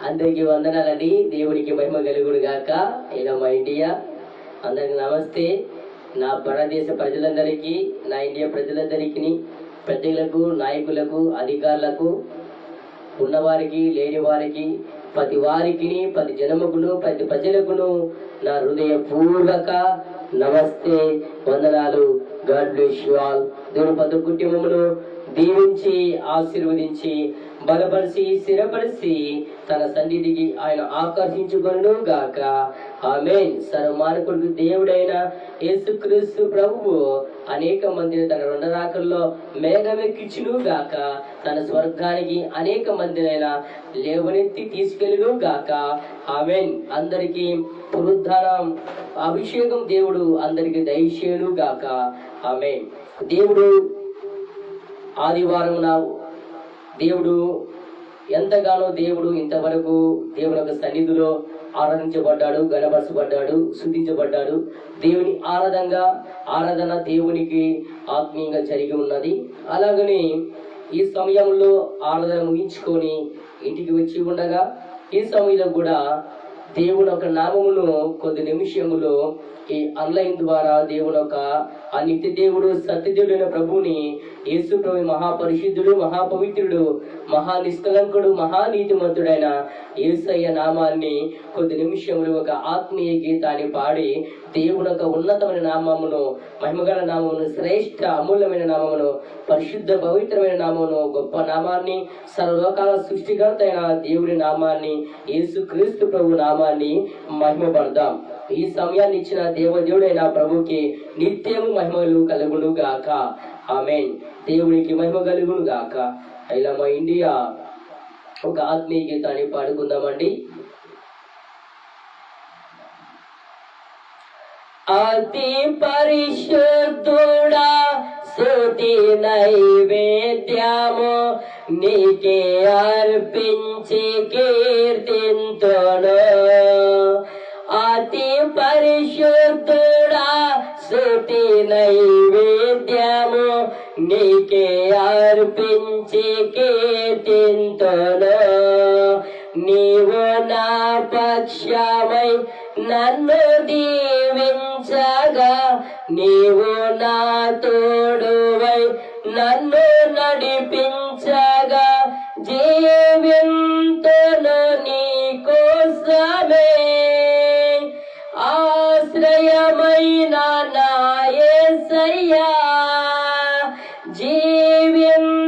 అందరికీ వందనాలండి. దేవునికి మహిమ కలుగును గాక. ఇలా మా ఇండియా అందరికి నమస్తే. నా భారతదేశ ప్రజలందరికీ, నా ఇండియా ప్రజలందరికీ, ప్రజలకు, నాయకులకు, అధికారులకు, ఉన్నవారికి, లేని వారికి, ప్రతి వారికి, ప్రతి జనముకును, ప్రతి ప్రజలకును నా హృదయపూర్వక నమస్తే, వందనాలు. God bless you all. దేవుని ప్రతి కుటుంబమును దీవించి ఆశీర్వదించి బలపరిచి స్థిరపరిచి తన సన్నిధికి ఆయన ఆకర్షించుకొనును గాక. ఆమేన్. సర్వమానవుడు దేవుడైన యేసుక్రీస్తు ప్రభువు అనేక మందిని తన రెండో రాకల్లో మేఘమెక్కించును గాక. తన స్వర్గానికి అనేక మందినైనా లేవనెత్తి తీసుకెళ్ళును గాక. ఆమేన్. అందరికీ పునరుద్ధానం అభిషేకం దేవుడు అందరికి దయచేయును గాక. ఆమేన్. దేవుడు ఆదివారం దేవుడు ఎంతగానో దేవుడు ఇంతవరకు దేవుని యొక్క సన్నిధిలో ఆరాధించబడ్డాడు, గణపరచబడ్డాడు, స్తుతించబడ్డాడు. దేవుని ఆరాధన దేవునికి ఆత్మీయంగా జరిగి ఉన్నది. అలాగని ఈ సమయంలో ఆరాధన ముగించుకొని ఇంటికి వచ్చి ఉండగా ఈ సమయంలో కూడా దేవుని యొక్క నామమును కొద్ది నిమిషములో ఈ ఆన్లైన్ ద్వారా దేవుని యొక్క ఆ నిత్య దేవుడు సత్యదేవుడైన ప్రభుని యేసు ప్రభు మహాపరిశుద్ధుడు, మహాపవిత్రుడు, మహా నిష్కలంకుడు, మహానీతిమంతుడైన యేసయ్య నామాన్ని కొద్ది నిమిషములు ఒక ఆత్మీయ గీతాన్ని పాడి దేవుని యొక్క ఉన్నతమైన నామమును, మహిమగల నామమును, శ్రేష్ఠ అమూల్యమైన నామమును, పరిశుద్ధ పవిత్రమైన నామమును, గొప్ప నామాన్ని, సర్వలోకాల సృష్టికర్త అయిన దేవుని నామాన్ని, యేసు క్రీస్తు ప్రభు నామాన్ని మహిమపడదాం. ఈ సమయాన్ని ఇచ్చిన దేవదేవుడైన ప్రభుకి నిత్యము మహిమలు కలుగును గాక. ఆమేన్. దేవునికి మహిమ కలుగును గాక. ఇలా మా ఇండియా ఒక ఆత్మీయ గీతాన్ని పాడుకుందామండి. అతి పరిశుద్ధుడా స్తుతి నైవేద్యము నీకే అర్పించి కీర్తింతును. అతి పరిశుద్ధుడా స్తుతి నైవేద్యము నీకే అర్పించి కీర్తింతును. నీవు నా పక్షమై నన్ను దీవించగా, నీవు నా తోడువై నన్ను నడిపించగా,